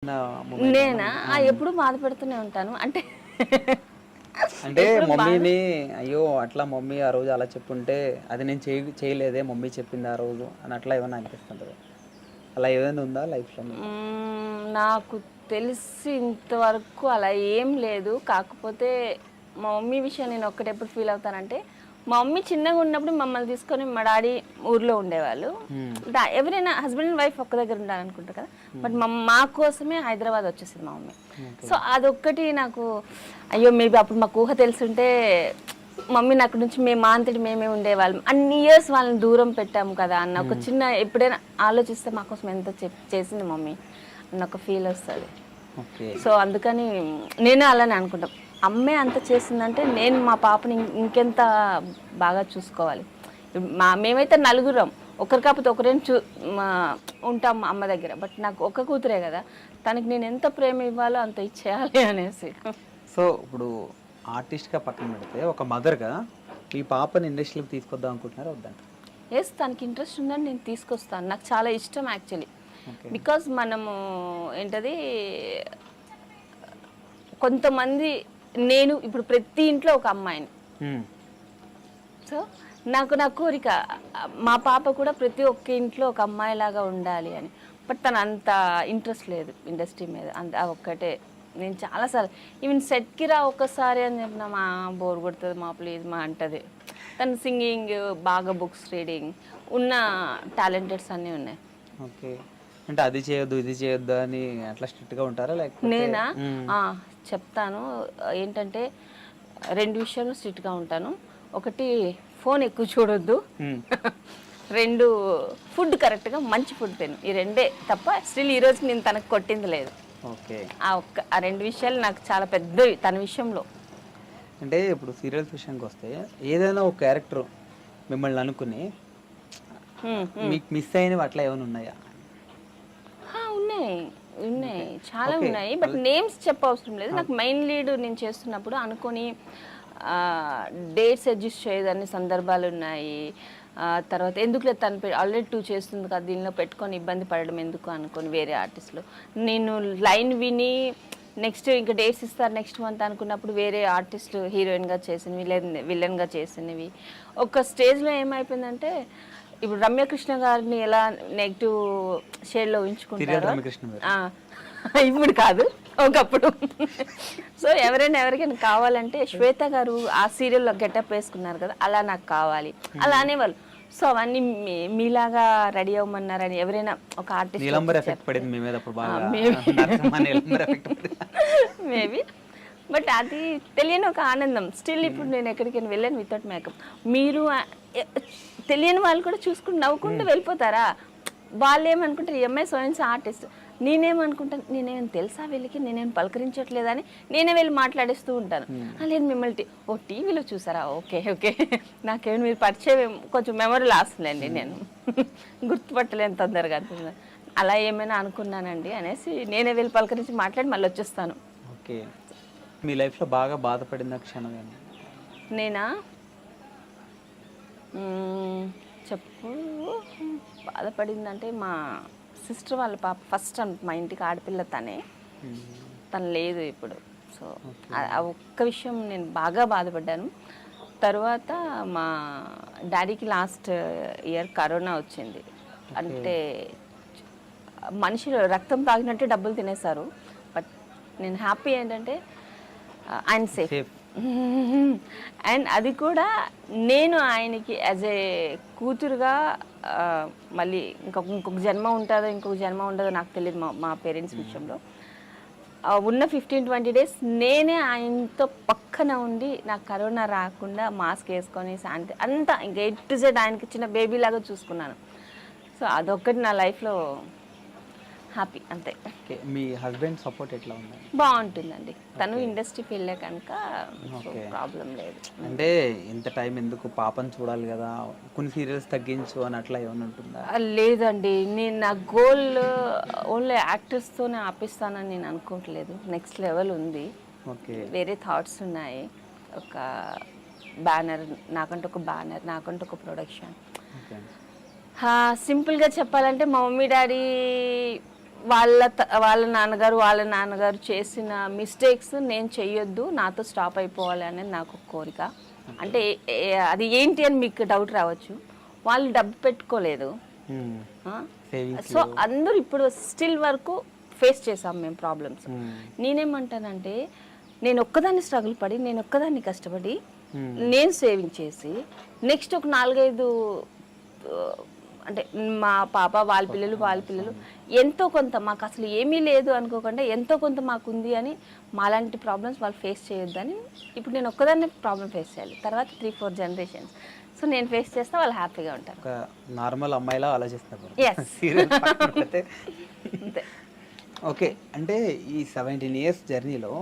నా మొమెంట్ నేనా ఎప్పుడు బాధపడుతూనే ఉంటాను అంటే అంటే ఎప్పుడు మమ్మీని అయ్యో అట్లా మమ్మీ ఆ రోజు అలా చెప్పుంటే అది నేను చేయలేదే మమ్మీ చెప్పింది ఆ రోజు అని అట్లా ఏమైనా అనిపిస్తుంటుంది. అలా ఏదైనా ఉందా లైఫ్లో? నాకు తెలిసి ఇంతవరకు అలా ఏం లేదు. కాకపోతే మా మమ్మీ విషయం నేను ఒక్కటెప్పుడు ఫీల్ అవుతానంటే, మా మమ్మీ చిన్నగా ఉన్నప్పుడు మమ్మల్ని తీసుకొని మా డాడీ ఊర్లో ఉండేవాళ్ళు. ఎవరైనా హస్బెండ్ అండ్ వైఫ్ ఒక్క దగ్గర ఉండాలనుకుంటారు కదా, బట్ మా కోసమే హైదరాబాద్ వచ్చేసింది మా మమ్మీ. సో అదొక్కటి నాకు అయ్యో మేబీ అప్పుడు మాకు ఊహ తెలుసుంటే మమ్మీని అక్కడి నుంచి మేము మా అంతటి మేమే ఉండేవాళ్ళం, అన్ని ఇయర్స్ వాళ్ళని దూరం పెట్టాము కదా అన్న ఒక చిన్న ఎప్పుడైనా ఆలోచిస్తే మా కోసం ఎంత చేసింది మమ్మీ అన్న ఒక ఫీల్ వస్తుంది. సో అందుకని నేను అలానే అనుకుంటాం, అమ్మే అంత చేసిందంటే నేను మా పాపని ఇంకెంత బాగా చూసుకోవాలి. మేమైతే నలుగురం, ఒకరు కాకపోతే ఒకరేం ఉంటాం అమ్మ దగ్గర, బట్ నాకు ఒక కూతురే కదా, తనకి నేను ఎంత ప్రేమ ఇవ్వాలో అంత ఇచ్చేయాలి అనేసి. సో ఇప్పుడు ఆర్టిస్ట్గా పక్కన పెడితే ఒక మదర్గా ఈ పాపని ఇండస్ట్రీకి తీసుకొద్దాం అనుకుంటున్నారా వద్దంట? ఎస్, తనకి ఇంట్రెస్ట్ ఉందని నేను తీసుకొస్తాను. నాకు చాలా ఇష్టం యాక్చువల్లీ. బికాజ్ మనము ఏంటది, కొంతమంది నేను ఇప్పుడు ప్రతి ఇంట్లో ఒక అమ్మాయిని, సో నాకు నా కోరిక మా పాప కూడా ప్రతి ఒక్క ఇంట్లో ఒక అమ్మాయిలాగా ఉండాలి అని. బట్ తను అంత ఇంట్రెస్ట్ లేదు ఇండస్ట్రీ మీద, అంత ఒక్కటే. నేను చాలాసార్లు ఈవెన్ సెట్కి రా ఒక్కసారి అని చెప్పిన మా బోర్ కొడుతుంది మా ప్లీజ్ మా అంటది. తను సింగింగ్, బాగా బుక్స్ రీడింగ్, ఉన్న టాలెంటెడ్స్ అన్నీ ఉన్నాయి. ఓకే, అంటే అది చేయొద్దు ఇది చేయొద్దు అని అట్లా స్ట్రిక్ట్గా ఉంటారా? నేనా చెప్తాను ఏంటంటే, రెండు విషయాలు స్ట్రిక్ట్గా ఉంటాను. ఒకటి, ఫోన్ ఎక్కువ చూడొద్దు. రెండు, ఫుడ్ కరెక్ట్గా మంచి ఫుడ్ తిను. ఈ రెండే తప్ప స్టిల్ ఈ రోజు నేను తనకు కొట్టింది లేదు. ఓకే, ఆ రెండు విషయాలు నాకు చాలా పెద్దవి తన విషయంలో. అంటే ఇప్పుడు సీరియల్స్ విషయానికి వస్తే ఏదైనా ఒక క్యారెక్టర్ మిమ్మల్ని అనుకుని మీకు మిస్ అయినవి అట్లా ఏమైనా ఉన్నాయా? ఉన్నాయి చాలా ఉన్నాయి, బట్ నేమ్స్ చెప్పవసరం లేదు. నాకు మెయిన్ లీడ్ నేను చేస్తున్నప్పుడు అనుకొని డేట్స్ అడ్జస్ట్ చేయదని సందర్భాలు ఉన్నాయి. తర్వాత ఎందుకులే తను ఆల్రెడీ 2 చేస్తుంది కదా, దీనిలో పెట్టుకొని ఇబ్బంది పడడం ఎందుకు అనుకొని వేరే ఆర్టిస్టులు, నేను లైన్ విని నెక్స్ట్ ఇంకా డేట్స్ ఇస్తారు నెక్స్ట్ మంత్ అనుకున్నప్పుడు వేరే ఆర్టిస్టు హీరోయిన్గా చేసినవి లేదా విలన్గా చేసినవి. ఒక స్టేజ్లో ఏమైపోయిందంటే, ఇప్పుడు రమ్యకృష్ణ గారిని ఎలా నెగిటివ్ షేడ్లో ఉంచుకుంటారు, ఇప్పుడు కాదు ఒకప్పుడు. సో ఎవరికైనా కావాలంటే శ్వేత గారు ఆ సీరియల్లో గెటప్ వేసుకున్నారు కదా, అలా నాకు కావాలి అలా అనేవాళ్ళు. సో అవన్నీ మీలాగా రెడీ అవ్వమన్నారని ఎవరైనా ఒక ఆర్టిస్ట్ మేబీ, బట్ అది తెలియని ఒక ఆనందం. స్టిల్ ఇప్పుడు నేను ఎక్కడికైనా వెళ్ళాను వితౌట్ మేకప్, మీరు తెలియని వాళ్ళు కూడా చూసుకుని నవ్వుకుంటూ వెళ్ళిపోతారా. వాళ్ళు ఏమనుకుంటారు, ఎంఐ సోయన్స్ ఆర్టిస్ట్, నేనేమనుకుంటాను, నేనేమైనా తెలుసా వీళ్ళకి, నేనేం పలకరించట్లేదని నేనే వెళ్ళి మాట్లాడేస్తూ ఉంటాను. లేదు మిమ్మల్ని టీవీలో చూసారా, ఓకే ఓకే, నాకేమైనా మీరు పరిచయం కొంచెం మెమరీ లాస్ లేండి, నేను గుర్తుపట్టలేను తొందరగా అనిపిస్తుంది, అలా ఏమైనా అనుకున్నానండి అనేసి నేనే వెళ్ళి పలకరించి మాట్లాడి మళ్ళీ వచ్చేస్తాను. ఓకే, మీ లైఫ్లో బాగా బాధపడిన క్షణం ఏంటి? నేనా చెప్పు, బాధపడిందంటే మా సిస్టర్ వాళ్ళ పాప ఫస్ట్ మా ఇంటికి ఆడపిల్ల తను లేదు ఇప్పుడు. సో ఆ ఒక్క విషయం నేను బాగా బాధపడ్డాను. తర్వాత మా డాడీకి లాస్ట్ ఇయర్ కరోనా వచ్చింది. అంటే మనుషులు రక్తం తాగినట్టే డబ్బులు తినేశారు. బట్ నేను హ్యాపీ ఏంటంటే ఆయన సేఫ్. అండ్ అది కూడా నేను ఆయనకి యాజ్ ఏ కూతురుగా, మళ్ళీ ఇంకొక జన్మ ఉంటుందో ఇంకొక జన్మ ఉండదో నాకు తెలియదు మా పేరెంట్స్ విషయంలో. ఉన్న 15-20 days నేనే ఆయనతో పక్కన ఉండి నాకు కరోనా రాకుండా మాస్క్ వేసుకొని శాంతి అంతా ఇంకా A to Z ఆయనకి చిన్న బేబీ లాగా చూసుకున్నాను. సో అదొక్కటి నా లైఫ్లో హ్యాపీ, అంతే. మీ హస్బెండ్ సపోర్ట్ ఎట్లా ఉంది? బాగుంటుందండి, తను ఇండస్ట్రీకి వెళ్ళే కనుక ప్రాబ్లం లేదు. అంటే ఇంత టైం ఎందుకు, పాపని చూడాలి కదా, కొన్ని సీరియల్స్ తగ్గించు అని అట్లా ఏమైనా ఉంటుందా? లేదండి, నేను నా గోల్ ఓన్లీ యాక్టర్స్తోనే ఆపిస్తానని నేను అనుకోవట్లేదు. నెక్స్ట్ లెవెల్ ఉంది, వేరే థాట్స్ ఉన్నాయి. ఒక బ్యానర్, నాకంటూ ఒక ప్రొడక్షన్. సింపుల్గా చెప్పాలంటే మా మమ్మీ డాడీ వాళ్ళ నాన్నగారు చేసిన మిస్టేక్స్ నేను చెయ్యొద్దు, నాతో స్టాప్ అయిపోవాలి అనేది నాకు ఒక కోరిక. అంటే అది ఏంటి అని మీకు డౌట్ రావచ్చు. వాళ్ళు డబ్బు పెట్టుకోలేదు, సో అందరూ ఇప్పుడు స్టిల్ వరకు ఫేస్ చేసాం మేము ప్రాబ్లమ్స్. నేనేమంటానంటే నేను ఒక్కదాన్ని స్ట్రగుల్ పడి, నేను ఒక్కదాన్ని కష్టపడి, నేను సేవింగ్ చేసి నెక్స్ట్ ఒక 4-5 అంటే మా పాప వాళ్ళ పిల్లలు ఎంతో కొంత మాకు అసలు ఏమీ లేదు అనుకోకుండా ఎంతో కొంత మాకు ఉంది అని మాలాంటి ప్రాబ్లమ్స్ వాళ్ళు ఫేస్ చేయొద్దని ఇప్పుడు నేను ఒక్కదాన్ని ప్రాబ్లం ఫేస్ చేయాలి. తర్వాత 3-4 జనరేషన్స్ సో నేను ఫేస్ చేస్తే వాళ్ళు హ్యాపీగా ఉంటారు. ఒక నార్మల్ అమ్మాయిలా ఆలోచిస్తున్నారు. అంతే. ఓకే, అంటే ఈ 17 years జర్నీలో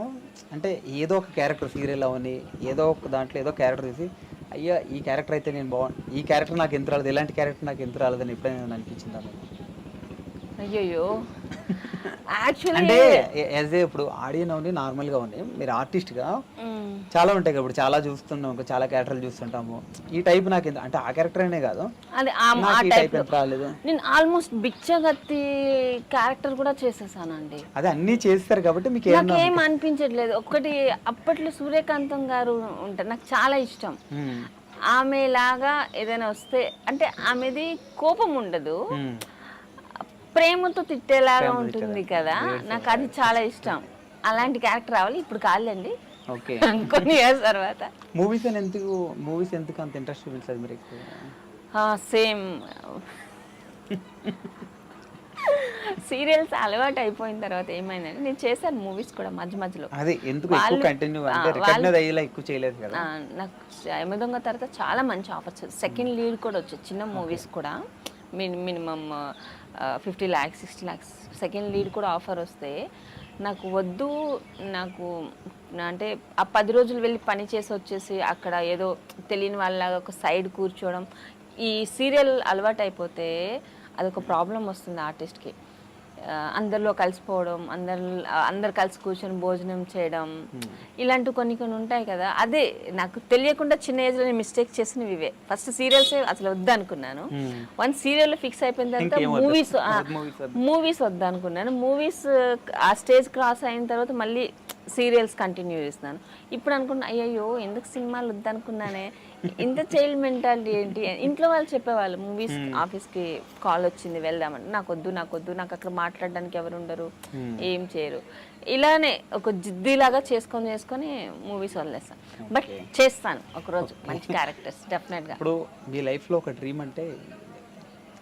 అంటే ఏదో ఒక క్యారెక్టర్ సీరియల్ అవని ఏదో ఒక దాంట్లో ఏదో క్యారెక్టర్ తీసి అయ్యా ఈ క్యారెక్టర్ అయితే నేను ఈ క్యారెక్టర్ నాకు ఎంత రాలేదు, ఎలాంటి క్యారెక్టర్ నాకు ఎంత రాలేదని ఎప్పుడైనా అనిపించిందా? అయ్యో యాక్చువల్లీ అంటే యాజ్ ఏ ఇప్పుడు ఆడియన్ అవని నార్మల్గా ఉంది, మీరు ఆర్టిస్ట్గా చాలా ఉంటాయి కదా, ఇప్పుడు చాలా చూస్తున్నాం, చాలా క్యారెక్టర్లు చూస్తుంటాము. ఈ టైప్ నాకు అంటే ఆ క్యారెక్టర్ అనే కాదు, అది రాలేదు. నేను ఆల్మోస్ట్ బిచ్చగత్తి క్యారెక్టర్ కూడా చేసేసానండి. అదే అన్ని చేస్తారు కాబట్టి మీకు నాకేం అనిపించట్లేదు. ఒక్కటి అప్పట్లో సూర్యకాంతం గారు ఉంటారు, నాకు చాలా ఇష్టం. ఆమె లాగా ఏదైనా వస్తే అంటే ఆమెది కోపం ఉండదు, ప్రేమతో తిట్టేలాగా ఉంటుంది కదా, నాకు అది చాలా ఇష్టం. అలాంటి క్యారెక్టర్ రావాలి. ఇప్పుడు కాలేండి, ఓకే కొన్ని ఇయర్స్ తర్వాత. మూవీస్ ఎందుకు అంత ఇంట్రెస్ట్ చూపించలేదు మీరు? సేమ్ సీరియల్స్ అలవాటు అయిపోయిన తర్వాత ఏమైందంటే నేను చేశాను మూవీస్ కూడా మధ్యలో. అదే ఎందుకు ఎక్కువ కంటిన్యూ అంటే రికగ్నైజ్ అయ్యేలా ఎక్కువ చేయలేదు కదా. నాకు యమదొంగ తర్వాత చాలా మంచి ఆఫర్స్, సెకండ్ లీడ్ కూడా వచ్చేది, చిన్న మూవీస్ కూడా minimum 50 lakhs 60 lakhs second lead కూడా ఆఫర్ వస్తే నాకు వద్దు, నాకు అంటే ఆ 10 రోజులు వెళ్ళి పని చేసి వచ్చేసి అక్కడ ఏదో తెలియని వాళ్ళలాగా ఒక సైడ్ కూర్చోవడం, ఈ సీరియల్ అలవాటు అయిపోతే అదొక ప్రాబ్లం వస్తుంది ఆర్టిస్ట్కి. అందరిలో కలిసిపోవడం, అందరు కలిసి కూర్చొని భోజనం చేయడం, ఇలాంటి కొన్ని ఉంటాయి కదా. అదే నాకు తెలియకుండా చిన్న ఏజ్లో నేను మిస్టేక్ చేసినవి ఇవే. ఫస్ట్ సీరియల్స్ అసలు వద్దనుకున్నాను, వన్ సీరియల్లో ఫిక్స్ అయిపోయిన తర్వాత మూవీస్ వద్దనుకున్నాను. మూవీస్ ఆ స్టేజ్ క్రాస్ అయిన తర్వాత మళ్ళీ సీరియల్స్ కంటిన్యూ చేస్తున్నాను. ఇప్పుడు అనుకున్నా అయ్యయ్యో ఎందుకు సినిమాలు వద్దనుకున్నానే, ఇంత చైల్డ్ మెంటాలిటీ ఏంటి. ఇంట్లో వాళ్ళు చెప్పేవాళ్ళు మూవీస్ ఆఫీస్కి కాల్ వచ్చింది వెళ్దామని, నాకు వద్దు నాకు అక్కడ మాట్లాడడానికి ఎవరు ఉండరు, ఏం చేయరు. ఇలానే ఒక జిద్దిలాగా చేసుకొని మూవీస్ వదిలేస్తాను. బట్ చేస్తాను ఒకరోజు మంచి క్యారెక్టర్స్ డెఫినెట్గా. ఇప్పుడు మీ లైఫ్లో ఒక డ్రీమ్ అంటే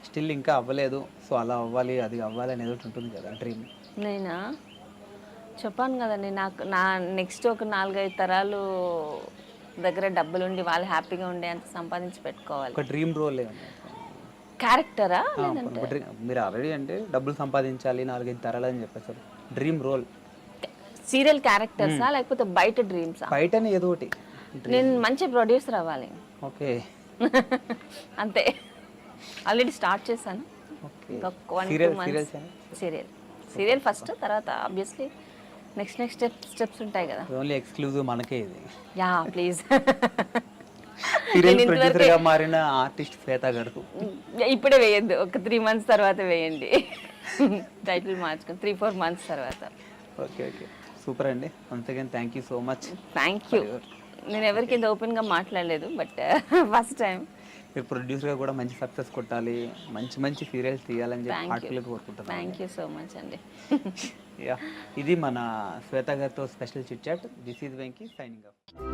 స్టిల్ ఇంకా అవ్వలేదు, సో అలా అవ్వాలి అది అవ్వాలి అనేది ఒకటి ఉంటుంది కదా డ్రీమ్. నేనా చెప్పాను కదండి, నా నెక్స్ట్ ఒక 4-5 తరాలు దగ్గర డబ్బులుండి వాళ్ళు హ్యాపీగా ఉండే అంత సంపాదించి పెట్టుకోవాలి. ఒక డ్రీమ్ రోల్ క్యారెక్టరా? మీరు ఆల్రెడీ అంటే డబ్బులు సంపాదించాలి 4-5 తరాలు అని చెప్పేసారు. డ్రీమ్ రోల్ సీరియల్ క్యారెక్టర్సా లేకపోతే బయట డ్రీమ్సా? బయటనే ఏదో ఒకటి. నేను మంచి ప్రొడ్యూసర్ అవ్వాలి. ఓకే అంతే, ఆల్రెడీ స్టార్ట్ చేశాను. సీరియల్ ఫస్ట్, తర్వాత ఆబ్వియస్లీ నెక్స్ట్ స్టెప్స్ ఉంటాయి కదా. ఓన్లీ ఎక్స్క్లూజివ్ మనకే ఇది. Yeah please. సీరియల్ ప్రొడ్యూసర్ గా మారిన ఆర్టిస్ట్ శ్వేత గారు ఇప్పుడే వేయద్దు, ఒక 3 months తర్వాత వేయండి. టైటిల్ మార్చుకొని 3-4 months తర్వాత. ఓకే సూపర్ అండి. Once again thank you so much. Thank you. నేను ఎవరికి ఇంత ఓపెన్ గా మాట్లాడలేదు, బట్ ఫస్ట్ టైం. మీరు ప్రొడ్యూసర్గా కూడా మంచి సక్సెస్ కొట్టాలి, మంచి సీరియల్స్ తీయాలని చెప్పి హార్ట్ఫుల్గా కోరుకుంటున్నాను. థ్యాంక్ యూ సో మచ్ అండి. ఇది మన శ్వేత గారితో special chit chat. This is Venky signing of.